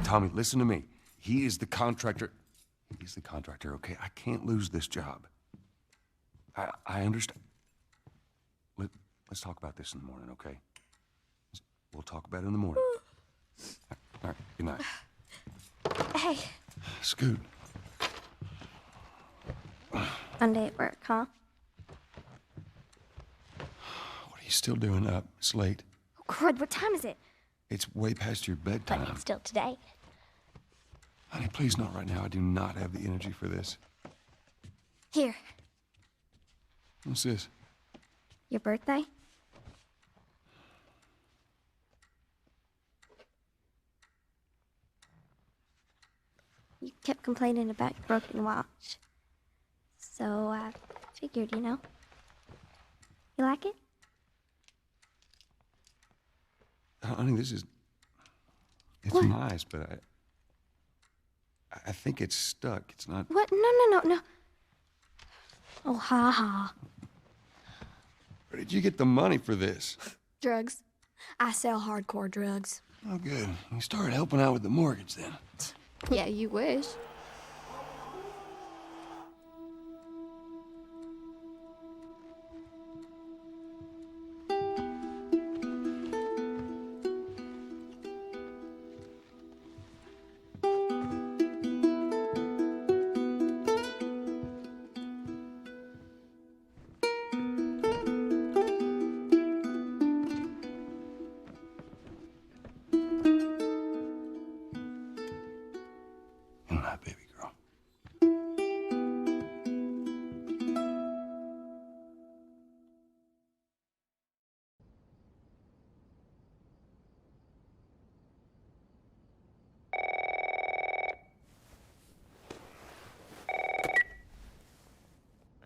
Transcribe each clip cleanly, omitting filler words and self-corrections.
Tommy, listen to me. He is the contractor. He's the contractor, okay? I can't lose this job. I understand. Let's talk about this in the morning, okay? We'll talk about it in the morning. All right, good night. Hey. Scoot. Monday at work, huh? What are you still doing up? It's late. Oh, crud, what time is it? It's way past your bedtime. But it's still today. Honey, please not right now. I do not have the energy for this. Here. What's this? Your birthday? You kept complaining about your broken watch. So I figured, you know. You like it? Honey, this is... It's What? nice, but I think it's stuck. It's not... What? No. Oh, ha ha. Where did you get the money for this? Drugs. I sell hardcore drugs. Oh, good. You started helping out with the mortgage then. Yeah, you wish. Good night, baby girl.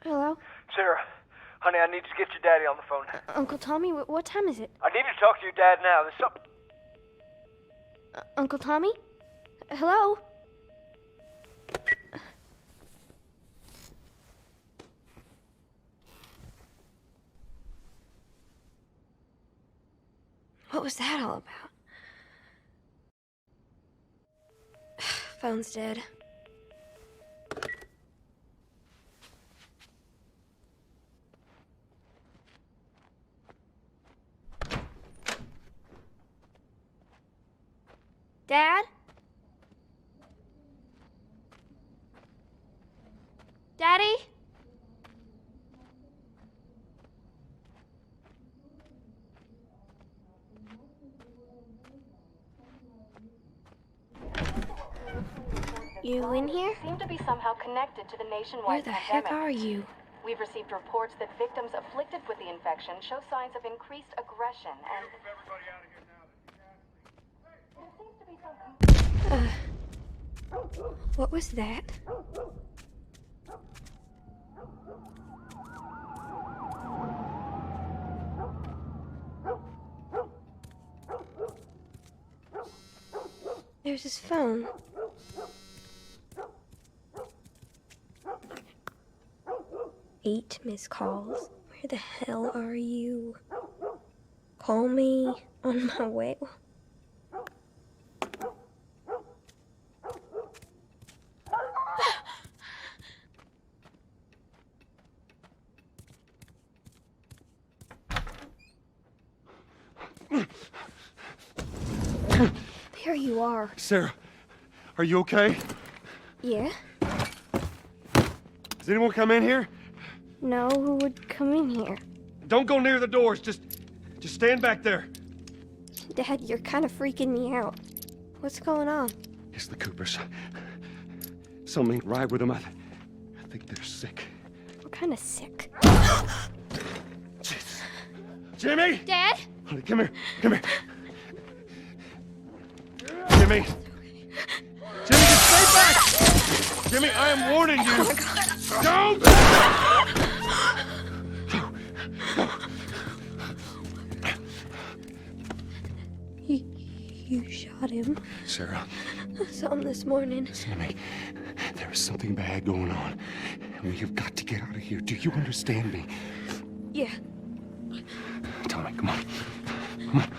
Hello? Sarah, honey, I need to get your daddy on the phone. Uncle Tommy, what time is it? I need to talk to your dad now. There's something... Uncle Tommy? Hello? What was that all about? Phone's dead. Dad? Daddy? You in here? Seem to be somehow connected to the Where nationwide the pandemic. heck are you? We've received reports that victims afflicted with the infection show signs of increased aggression and... What was that? There's his phone. Eight missed calls. Where the hell are you? Call me on my way. There you are. Sarah, are you okay? Yeah? Does anyone come in here? No, who would come in here? Don't go near the doors. Just stand back there. Dad, you're kind of freaking me out. What's going on? It's the Coopers. Something ain't right with them. I think they're sick. What kind of sick? Jesus. Jimmy! Dad? Honey, come here. Come here. Jimmy! Jimmy, just stay back! Jimmy, I am warning you! Oh my God. Don't! You shot him. Sarah. I saw him this morning. Listen to me. There is something bad going on. And we have got to get out of here. Do you understand me? Yeah. Tommy, come on. Come on.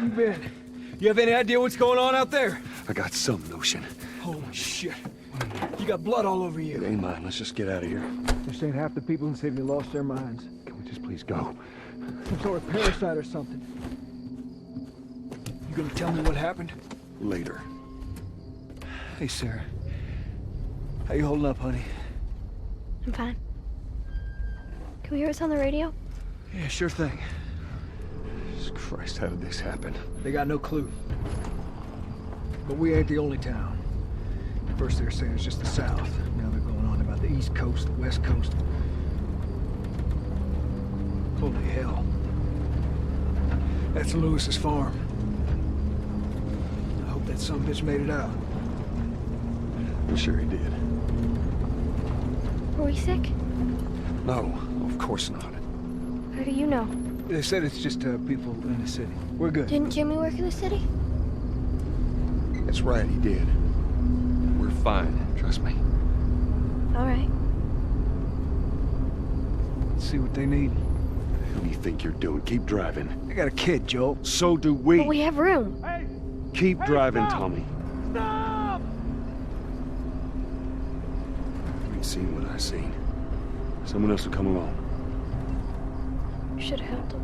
you been? You have any idea what's going on out there? I got some notion. Holy shit. You got blood all over It you. ain't mine. Let's just get out of here. This ain't half the people in the city lost their minds. Can we just please go? Some sort of parasite or something. You gonna tell me what happened? Later. Hey, Sarah. How you holding up, honey? I'm fine. Can we hear what's on the radio? Yeah, sure thing. Jesus Christ, how did this happen? They got no clue. But we ain't the only town. At first they were saying it's just the South. Now they're going on about the East Coast, the West Coast. Holy hell. That's Lewis's farm. I hope that sumbitch made it out. I'm sure he did. Were we sick? No, of course not. How do you know? They said it's just people in the city. We're good. Didn't Jimmy work in the city? That's right, he did. We're fine, trust me. All right. Let's see what they need. Who do you think you're doing? Keep driving. I got a kid, Joel. So do we. But we have room. Keep driving, Tommy. Stop! You ain't seen what I seen. Someone else will come along. You should have helped him.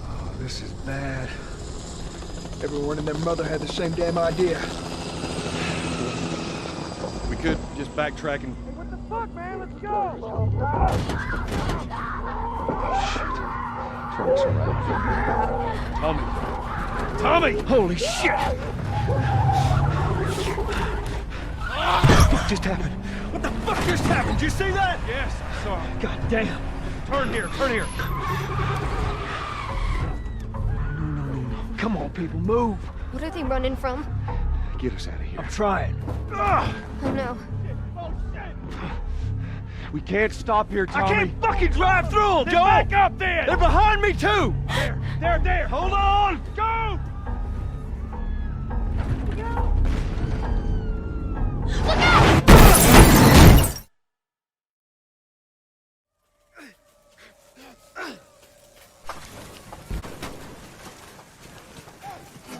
Oh, this is bad. Everyone and their mother had the same damn idea. We could just backtrack and... What the fuck, man? Let's go! Turn us around. Tommy! Tommy! Holy shit! What just happened? What the fuck just happened? Did you see that? Yes, I saw him. God damn. Turn here, turn here. No. Come on, people, move. What are they running from? Get us out of here. I'm trying. Oh no. We can't stop here, Tommy. I can't fucking drive through them, Joel! Back up then! They're behind me, too! There! Hold on! Go!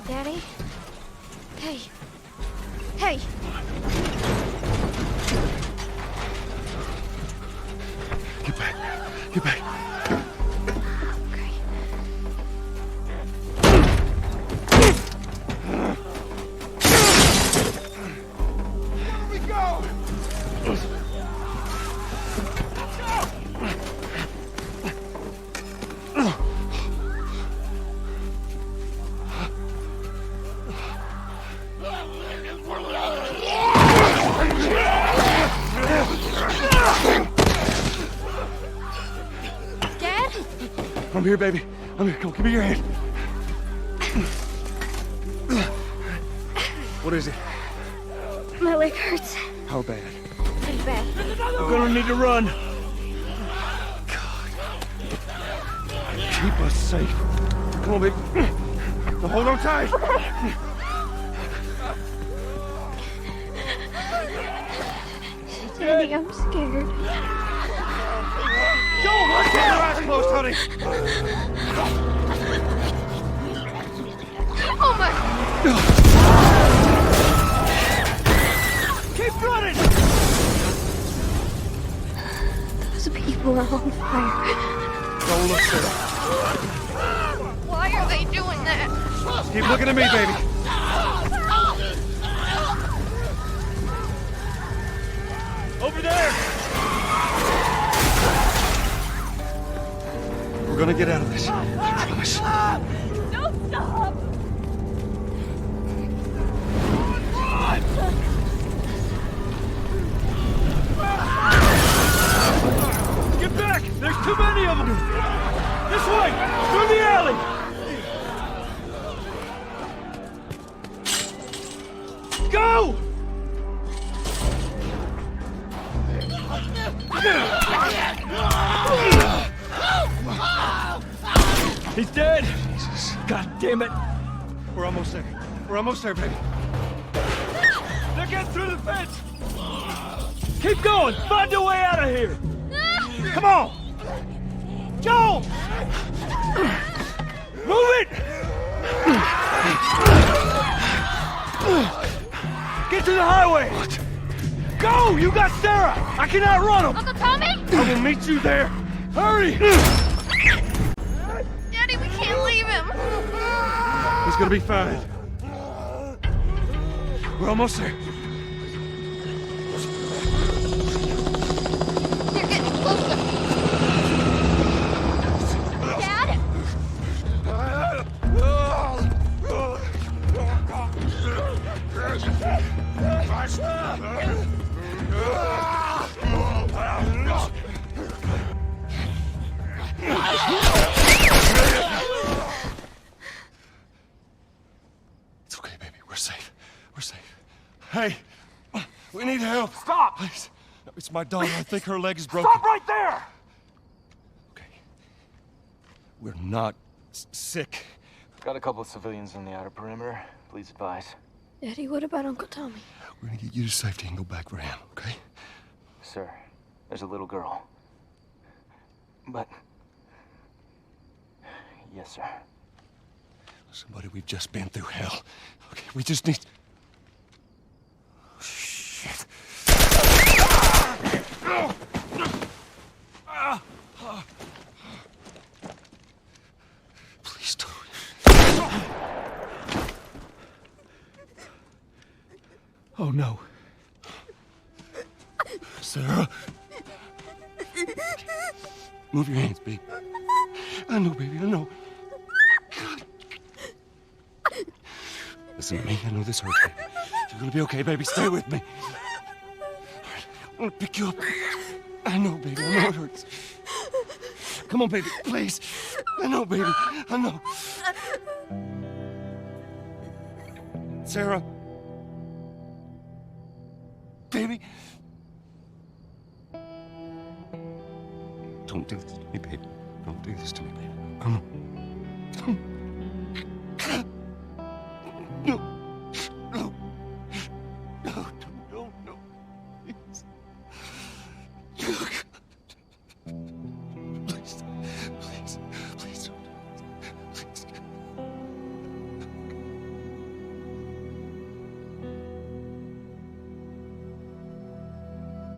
Daddy? Hey. Hey! Get back. Get back. Okay. Where we go? Dad? I'm here, baby. I'm here. Come on, give me your hand. What is it? My leg hurts. How bad? Pretty bad. We're gonna need to run. Keep us safe. Come on, baby. Now hold on tight. Daddy, I'm scared. Joel, let's get your eyes closed, honey. Oh my! Keep running! Those people are on fire. Don't look, Sarah. Why are they doing that? Keep looking at me, baby. Over there! We're gonna get out of this. I promise. Don't stop! Get back! There's too many of them! This way! Through the alley! Go! He's dead! Jesus. God damn it! We're almost there. We're almost there, baby. They're get through the fence! Keep going! Find a way out of here! Come on! Joel! Move it! Get to the highway! What? Go! You got Sarah! I can outrun him! Uncle Tommy? I will meet you there! Hurry! Daddy, we can't leave him. He's gonna be fine. We're almost there. They're getting closer. Dad? It's okay, baby. We're safe. We're safe. Hey, we need help. Stop! Please. It's my daughter. I think her leg is broken. Stop right there! Okay. We're not sick. Got a couple of civilians on the outer perimeter. Please advise. Daddy, what about Uncle Tommy? We're gonna get you to safety and go back for him, okay? Sir, there's a little girl. But... Yes, sir. Listen, buddy, we've just been through hell. Okay, we just need... Oh, shit. Please don't. Oh no. Sarah. Move your hands, baby. I know, baby, I know. God. Listen to me, I know this hurts, baby. You're gonna be okay, baby. Stay with me. All right, I'm gonna pick you up. I know, baby, I know it hurts. Come on, baby, please. I know, baby, I know. Sarah. Baby. Don't do this to me, baby. Don't do this to me, baby. Come on.